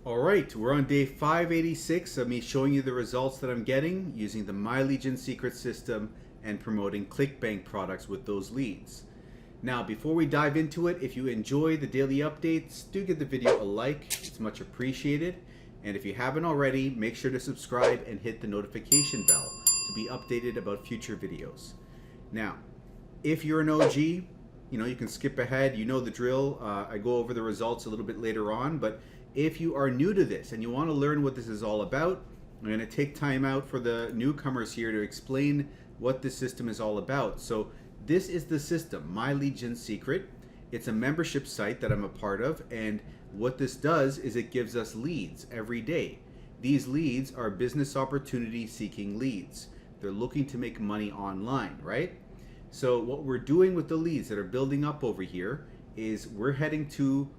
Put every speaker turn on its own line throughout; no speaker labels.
All right, we're on day 586 of me showing you the results that I'm getting using the My Legion secret system and promoting Clickbank products with those leads. Now, before we dive into it, if you enjoy the daily updates, do give the video a like. It's much appreciated. And if you haven't already, make sure to subscribe and hit the notification bell to be updated about future videos. Now, if you're an OG, you can skip ahead. You know the drill. I go over the results a little bit later on, but if you are new to this and you want to learn what this is all about, I'm going to take time out for the newcomers here to explain what this system is all about. So this is the system, My Legion Secret. It's a membership site that I'm a part of, and what this does is it gives us leads every day. These leads are business opportunity seeking leads. They're looking to make money online, right? So what we're doing with the leads that are building up over here is we're heading to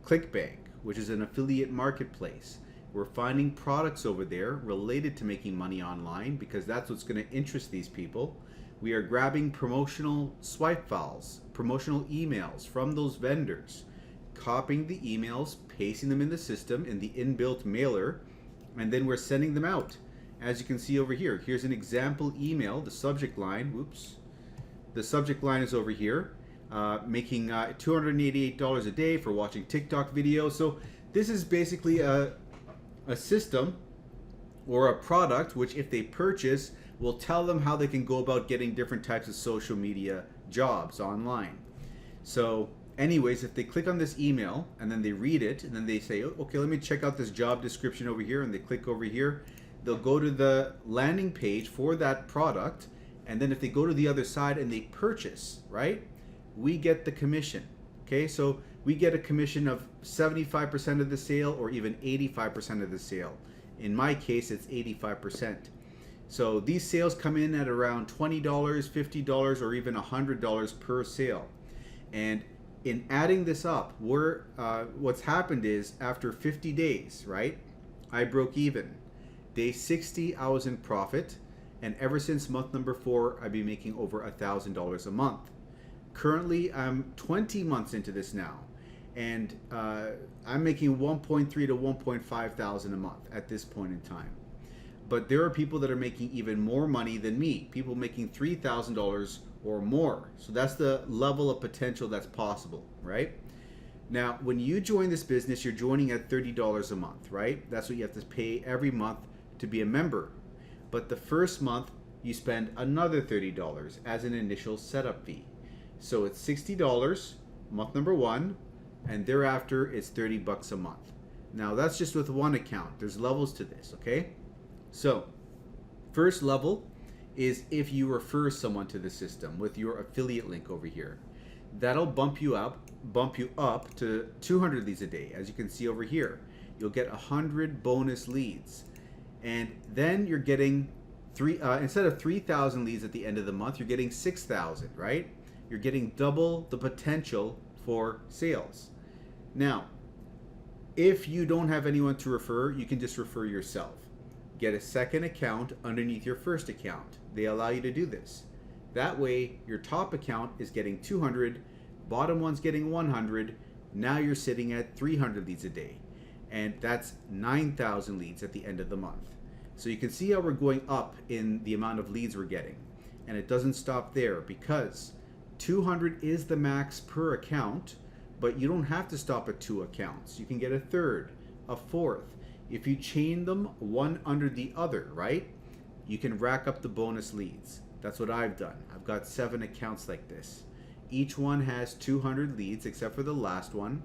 Clickbank, which is an affiliate marketplace. We're finding products over there related to making money online because that's what's going to interest these people. We are grabbing promotional swipe files, promotional emails from those vendors, copying the emails, pasting them in the system in the inbuilt mailer, and then we're sending them out. As you can see over here, here's an example email. The subject line, the subject line is over here. Making $288 a day for watching TikTok videos. So this is basically a system or a product which, if they purchase, will tell them how they can go about getting different types of social media jobs online. So anyways, if they click on this email and then they read it and then they say, okay, let me check out this job description over here, and they click over here, they'll go to the landing page for that product, and then if they go to the other side and they purchase, right, we get the commission. Okay, so we get a commission of 75% of the sale or even 85% of the sale. In my case, it's 85%. So these sales come in at around $20, $50, or even $100 per sale. And in adding this up, what's happened is after 50 days, right, I broke even. Day 60, I was in profit. And ever since month number 4, I've been making over $1,000 a month. Currently, I'm 20 months into this now, and I'm making 1.3 to 1.5 thousand a month at this point in time. But there are people that are making even more money than me, people making $3,000 or more. So that's the level of potential that's possible, right? Now, when you join this business, you're joining at $30 a month, right? That's what you have to pay every month to be a member. But the first month, you spend another $30 as an initial setup fee. So it's $60 month number 1, and thereafter it's $30 a month. Now that's just with one account. There's levels to this, okay? So first level is if you refer someone to the system with your affiliate link over here. That'll bump you up to 200 leads a day. As you can see over here, you'll get 100 bonus leads. And then you're getting instead of 3,000 leads at the end of the month, you're getting 6,000, right? You're getting double the potential for sales. Now, if you don't have anyone to refer, you can just refer yourself. Get a second account underneath your first account. They allow you to do this. That way, your top account is getting 200, bottom one's getting 100. Now you're sitting at 300 leads a day. And that's 9,000 leads at the end of the month. So you can see how we're going up in the amount of leads we're getting. And it doesn't stop there because 200 is the max per account, but you don't have to stop at 2 accounts. You can get a third, a fourth. If you chain them one under the other, right, you can rack up the bonus leads. That's what I've done. I've got 7 accounts like this. Each one has 200 leads except for the last one,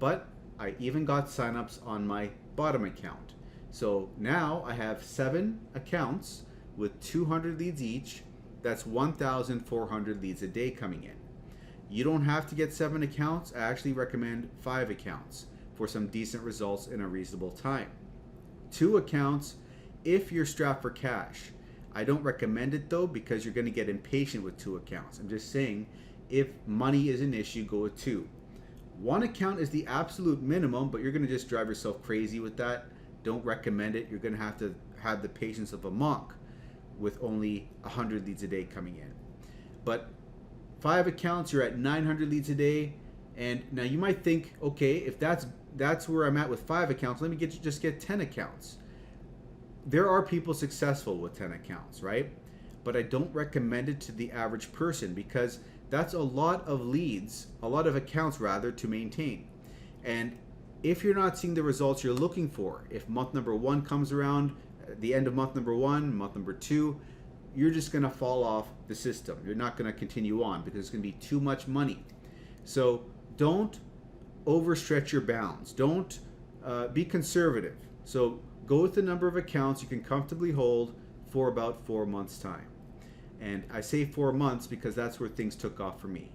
but I even got signups on my bottom account. So now I have 7 accounts with 200 leads each. That's 1,400 leads a day coming in. You don't have to get 7 accounts. I actually recommend 5 accounts for some decent results in a reasonable time. 2 accounts if you're strapped for cash. I don't recommend it though because you're going to get impatient with 2 accounts. I'm just saying if money is an issue, go with 2. 1 account is the absolute minimum, but you're going to just drive yourself crazy with that. Don't recommend it. You're going to have the patience of a monk with only 100 leads a day coming in. But 5 accounts, you're at 900 leads a day. And now you might think, okay, if that's that's where I'm at with 5 accounts. Let me just get 10 accounts. There are people successful with 10 accounts, right? But I don't recommend it to the average person because that's a lot of leads, a lot of accounts rather, to maintain. And if you're not seeing the results you're looking for, if month number 1 comes around, the end of month number 1, month number 2, you're just going to fall off the system. You're not going to continue on because it's going to be too much money. So don't overstretch your bounds. Don't be conservative. So go with the number of accounts you can comfortably hold for about 4 months' time. And I say 4 months because that's where things took off for me.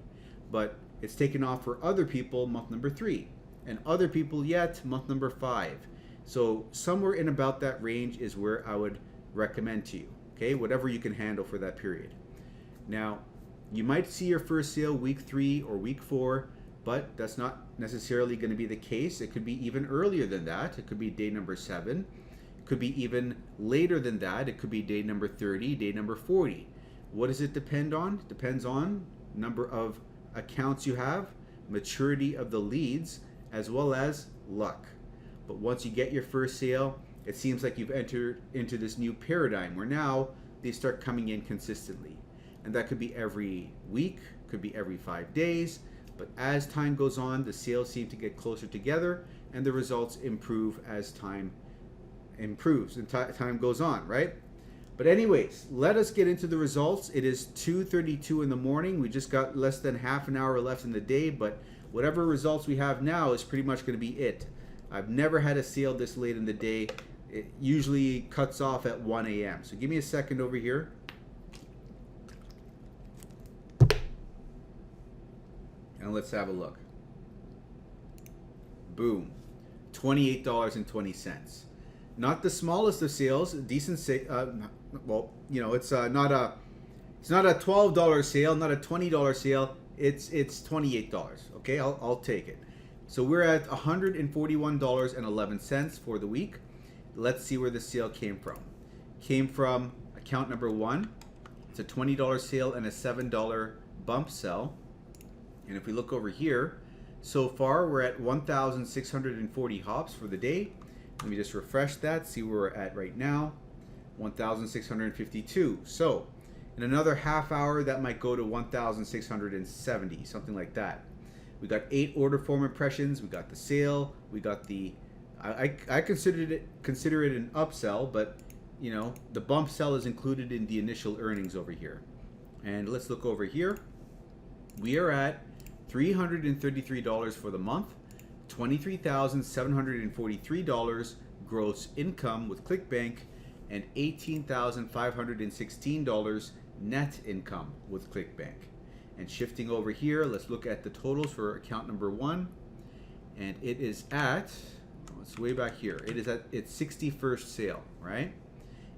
But it's taken off for other people month number 3, and other people yet month number 5. So somewhere in about that range is where I would recommend to you. Okay, whatever you can handle for that period. Now, you might see your first sale week 3 or week 4, but that's not necessarily going to be the case. It could be even earlier than that. It could be day number 7. It could be even later than that. It could be day number 30, day number 40. What does it depend on? It depends on number of accounts you have, maturity of the leads, as well as luck. But once you get your first sale, it seems like you've entered into this new paradigm where now they start coming in consistently. And that could be every week, could be every 5 days. But as time goes on, the sales seem to get closer together and the results improve as time improves and time goes on, right? But anyways, let us get into the results. It is 2:32 in the morning. We just got less than half an hour left in the day, but whatever results we have now is pretty much going to be it. I've never had a sale this late in the day. It usually cuts off at 1 a.m. So give me a second over here. And let's have a look. Boom. $28.20. Not the smallest of sales, decent well, you know, it's not a $12 sale, not a $20 sale. It's $28. Okay, I'll take it. So we're at $141.11 for the week. Let's see where the sale came from. Came from account number 1. It's a $20 sale and a $7 bump sell. And if we look over here, so far we're at 1,640 hops for the day. Let me just refresh that, see where we're at right now. 1,652. So in another half hour, that might go to 1,670, something like that. We got 8 order form impressions. We got the sale. We got the I consider it an upsell, but you know, the bump sell is included in the initial earnings over here. And let's look over here. We are at $333 for the month, $23,743 gross income with Clickbank, and $18,516 net income with Clickbank. And shifting over here, let's look at the totals for account number 1. And it is at, it's way back here, it is at its 61st sale, right?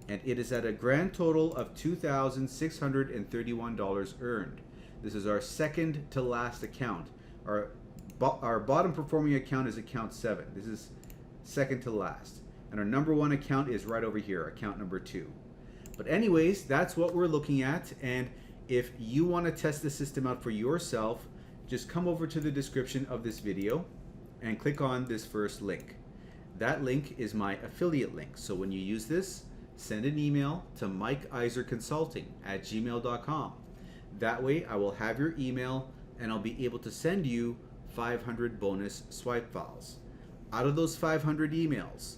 And it is at a grand total of $2,631 earned. This is our second to last account. Our bottom performing account is account 7. This is second to last. And our number 1 account is right over here, account number 2. But anyways, that's what we're looking at. And if you want to test the system out for yourself, just come over to the description of this video and click on this first link. That link is my affiliate link. So when you use this, send an email to mikeiserconsulting@gmail.com. That way I will have your email and I'll be able to send you 500 bonus swipe files. Out of those 500 emails,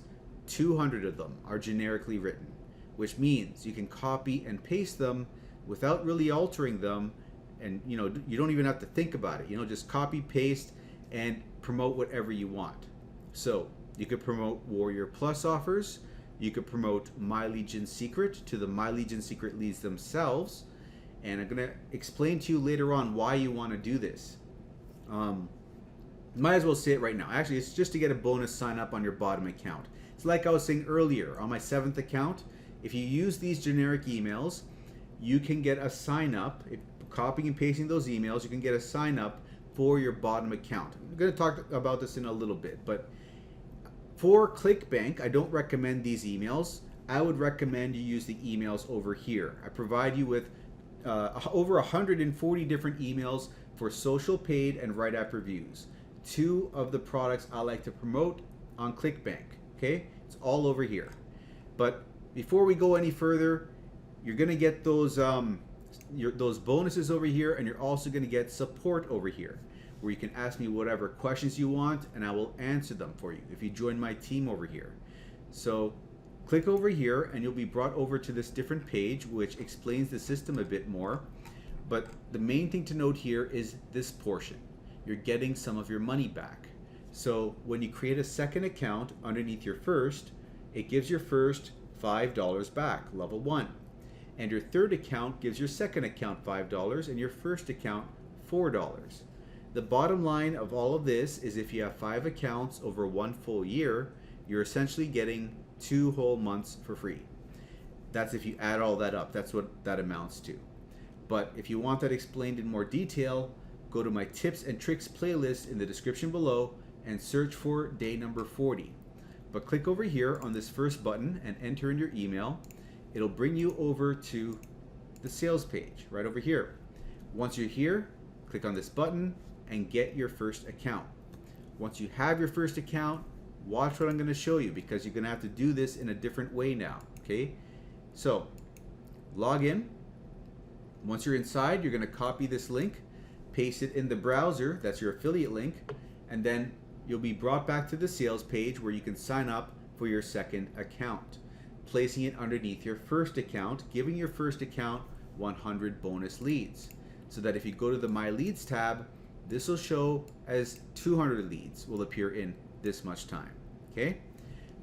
200 of them are generically written, which means you can copy and paste them without really altering them, and you know, you don't even have to think about it. You know, just copy, paste, and promote whatever you want. So you could promote Warrior Plus offers. You could promote My Legion Secret to the My Legion Secret leads themselves. And I'm going to explain to you later on why you want to do this. Might as well say it right now. Actually, it's just to get a bonus sign up on your bottom account. It's like I was saying earlier, on my 7th account, if you use these generic emails, you can get a sign up. If copying and pasting those emails, you can get a sign up for your bottom account. I'm going to talk about this in a little bit, but for Clickbank, I don't recommend these emails. I would recommend you use the emails over here. I provide you with over 140 different emails for social paid and WriteAppReviews 2 of the products I like to promote on Clickbank. Okay, it's all over here. But before we go any further, you're gonna get those bonuses over here, and you're also gonna get support over here, where you can ask me whatever questions you want, and I will answer them for you if you join my team over here. So click over here, and you'll be brought over to this different page, which explains the system a bit more. But the main thing to note here is this portion. You're getting some of your money back. So when you create a second account underneath your first, it gives your first $5 back, level 1. And your third account gives your second account $5 and your first account $4. The bottom line of all of this is if you have 5 accounts over 1 full year, you're essentially getting 2 whole months for free. That's if you add all that up. That's what that amounts to. But if you want that explained in more detail, go to my tips and tricks playlist in the description below and search for day number 40. But click over here on this first button and enter in your email. It'll bring you over to the sales page right over here. Once you're here, click on this button and get your first account. Once you have your first account, watch what I'm going to show you, because you're going to have to do this in a different way now. Okay, so log in. Once you're inside, you're going to copy this link, paste it in the browser, that's your affiliate link, and then you'll be brought back to the sales page where you can sign up for your second account, placing it underneath your first account, giving your first account 100 bonus leads. So that if you go to the My Leads tab, this will show as 200 leads will appear in this much time. Okay?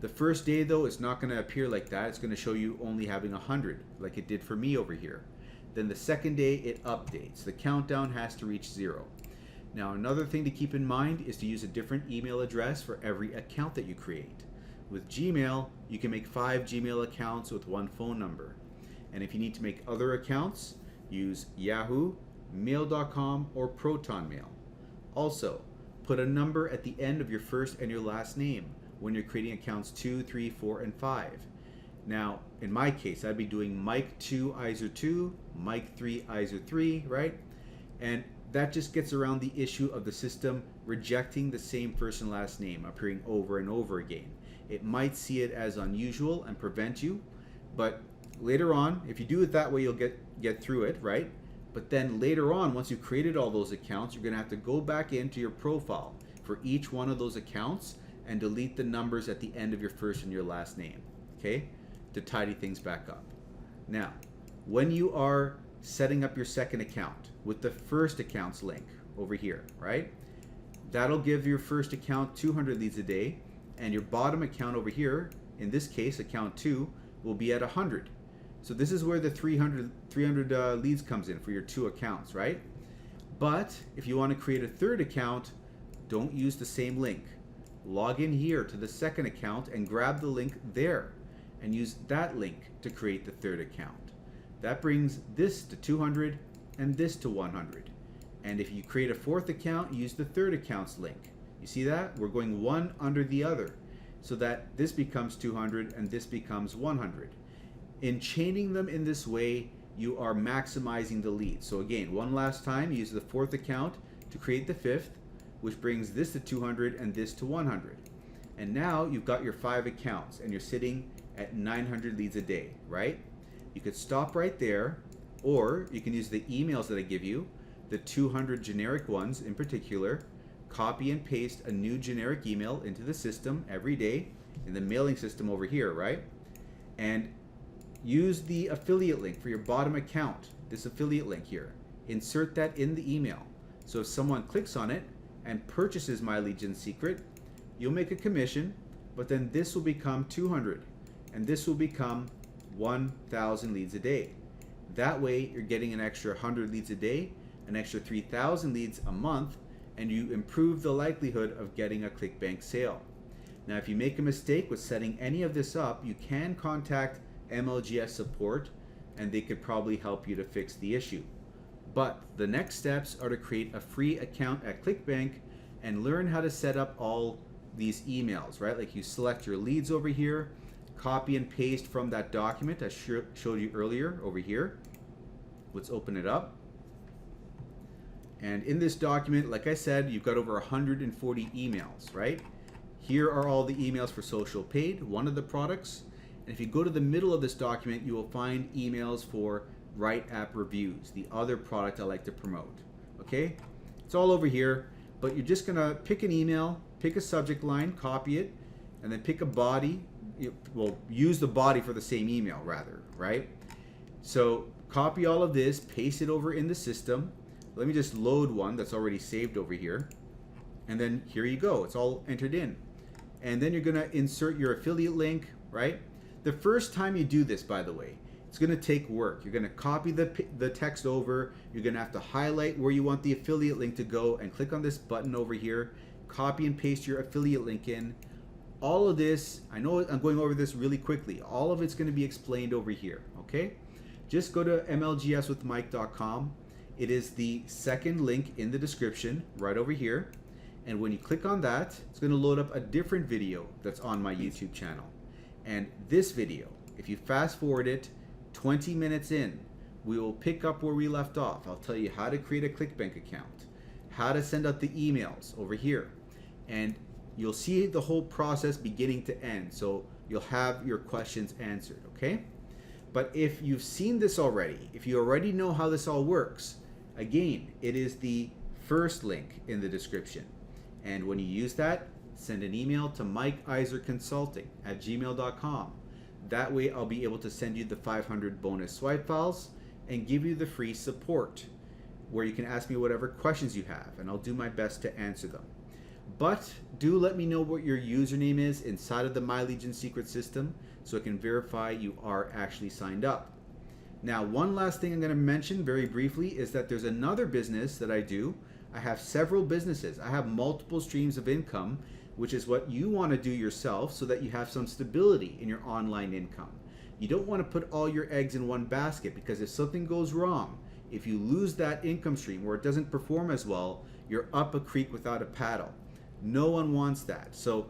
The first day though, it's not going to appear like that. It's going to show you only having 100, like it did for me over here. Then the second day it updates. The countdown has to reach 0. Now another thing to keep in mind is to use a different email address for every account that you create. With Gmail, you can make 5 Gmail accounts with 1 phone number. And if you need to make other accounts, use Yahoo, Mail.com, or Proton Mail. Also, put a number at the end of your first and your last name when you're creating accounts 2, 3, 4, and 5. Now, in my case, I'd be doing Mike 2 Iser 2, Mike 3 Iser 3, right? And that just gets around the issue of the system rejecting the same first and last name appearing over and over again. It might see it as unusual and prevent you, but later on, if you do it that way, you'll get through it, right? But then later on, once you've created all those accounts, you're going to have to go back into your profile for each one of those accounts and delete the numbers at the end of your first and your last name, okay? To tidy things back up. Now, when you are setting up your second account with the first account's link over here, right? That'll give your first account 200 leads a day, and your bottom account over here, in this case, account 2, will be at 100. So this is where the 300 leads comes in for your 2 accounts, right? But if you want to create a third account, don't use the same link. Log in here to the second account and grab the link there and use that link to create the third account. That brings this to 200 and this to 100. And if you create a fourth account, use the third account's link. You see that? We're going one under the other so that this becomes 200 and this becomes 100. In chaining them in this way, you are maximizing the leads. So again, one last time, use the fourth account to create the fifth, which brings this to 200 and this to 100. And now you've got your 5 accounts and you're sitting at 900 leads a day, right? You could stop right there, or you can use the emails that I give you, the 200 generic ones in particular, copy and paste a new generic email into the system every day in the mailing system over here, right? And use the affiliate link for your bottom account, this affiliate link here. Insert that in the email. So if someone clicks on it and purchases My Legion Secret, you'll make a commission, but then this will become 200 and this will become 1,000 leads a day. That way you're getting an extra 100 leads a day, an extra 3,000 leads a month, and you improve the likelihood of getting a Clickbank sale. Now if you make a mistake with setting any of this up, you can contact MLGS support and they could probably help you to fix the issue. But the next steps are to create a free account at Clickbank and learn how to set up all these emails, right? Like you select your leads over here, copy and paste from that document I showed you earlier over here. Let's open it up. And in this document, like I said, you've got over 140 emails, right? Here are all the emails for Social Paid, one of the products. And if you go to the middle of this document, you will find emails for WriteAppReviews, the other product I like to promote. Okay? It's all over here, but you're just gonna pick an email, pick a subject line, copy it, and then pick a body. Well, use the body for the same email rather, right? So copy all of this, paste it over in the system. Let me just load one that's already saved over here. And then here you go, it's all entered in. And then you're gonna insert your affiliate link, right? The first time you do this, by the way, it's gonna take work. You're gonna copy the text over, you're gonna have to highlight where you want the affiliate link to go and click on this button over here, copy and paste your affiliate link in. All of this, I know I'm going over this really quickly, all of it's gonna be explained over here, okay? Just go to mlgswithmike.com. It is the second link in the description right over here. And when you click on that, it's going to load up a different video that's on my YouTube channel. And this video, if you fast forward it 20 minutes in, we will pick up where we left off. I'll tell you how to create a Clickbank account, how to send out the emails over here. And you'll see the whole process beginning to end. So you'll have your questions answered, okay? But if you've seen this already, if you already know how this all works, again, it is the first link in the description. And when you use that, send an email to mikeiserconsulting@gmail.com. That way I'll be able to send you the 500 bonus swipe files and give you the free support where you can ask me whatever questions you have and I'll do my best to answer them. But do let me know what your username is inside of the MyLegion secret system so I can verify you are actually signed up. Now, one last thing I'm going to mention very briefly is that there's another business that I do. I have several businesses. I have multiple streams of income, which is what you want to do yourself so that you have some stability in your online income. You don't want to put all your eggs in one basket because if something goes wrong, if you lose that income stream or it doesn't perform as well, you're up a creek without a paddle. No one wants that. So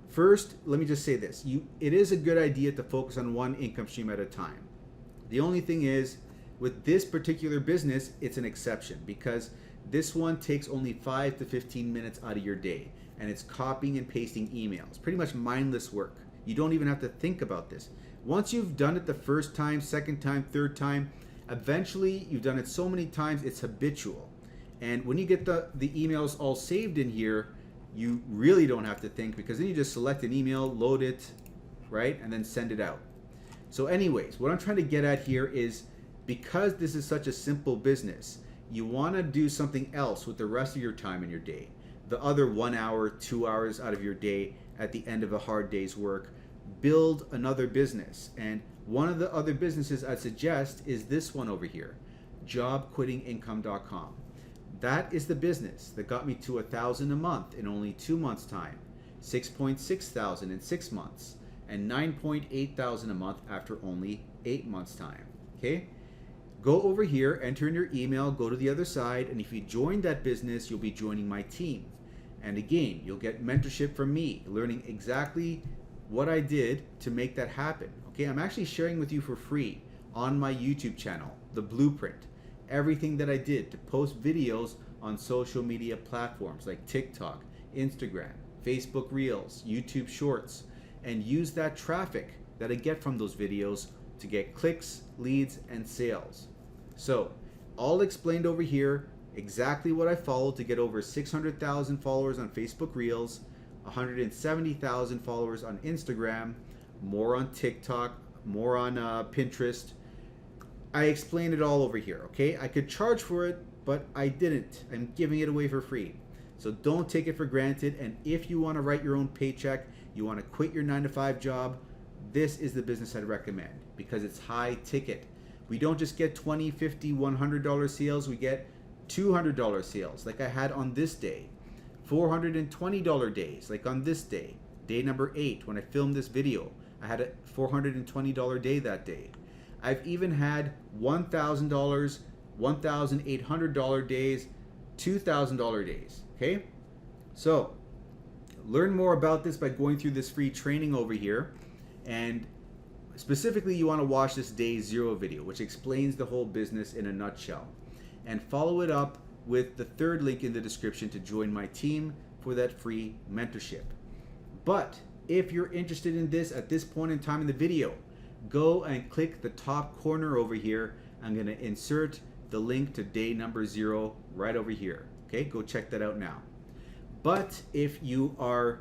first, let me just say this. It is a good idea to focus on one income stream at a time. The only thing is, with this particular business, it's an exception because this one takes only 5 to 15 minutes out of your day, and it's copying and pasting emails. Pretty much mindless work. You don't even have to think about this. Once you've done it the first time, second time, third time, eventually you've done it so many times, it's habitual. And when you get the emails all saved in here, you really don't have to think because then you just select an email, load it, right, and then send it out. So anyways, what I'm trying to get at here is because this is such a simple business, you want to do something else with the rest of your time in your day. The other 1 hour, 2 hours out of your day at the end of a hard day's work, build another business. And one of the other businesses I'd suggest is this one over here, jobquittingincome.com. That is the business that got me to $1,000 a month in only 2 months' time, 6.6 thousand in 6 months, and 9.8 thousand a month after only 8 months' time. Okay? Go over here, enter in your email, go to the other side, and if you join that business, you'll be joining my team. And again, you'll get mentorship from me, learning exactly what I did to make that happen. Okay, I'm actually sharing with you for free on my YouTube channel, the blueprint, everything that I did to post videos on social media platforms like TikTok, Instagram, Facebook Reels, YouTube Shorts, and use that traffic that I get from those videos to get clicks, leads, and sales. So, all explained over here, exactly what I followed to get over 600,000 followers on Facebook Reels, 170,000 followers on Instagram, more on TikTok, more on Pinterest. I explained it all over here, okay? I could charge for it, but I didn't. I'm giving it away for free. So don't take it for granted, and if you want to write your own paycheck, you want to quit your 9-to-5 job, this is the business I'd recommend because it's high ticket. We don't just get $20, $50, $100 sales, we get $200 sales like I had on this day, $420 days like on this day, day number 8 when I filmed this video. I had a $420 day that day. I've even had $1,000, $1,800 days, $2,000 days, okay? So, learn more about this by going through this free training over here, and specifically you want to watch this day 0 video which explains the whole business in a nutshell, and follow it up with the third link in the description to join my team for that free mentorship. But if you're interested in this at this point in time in the video, go and click the top corner over here. I'm going to insert the link to day number 0 right over here. Okay, go check that out now. But if you are,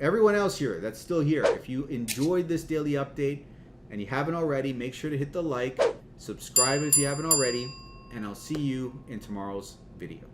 everyone else here that's still here, if you enjoyed this daily update and you haven't already, make sure to hit the like, subscribe if you haven't already, and I'll see you in tomorrow's video.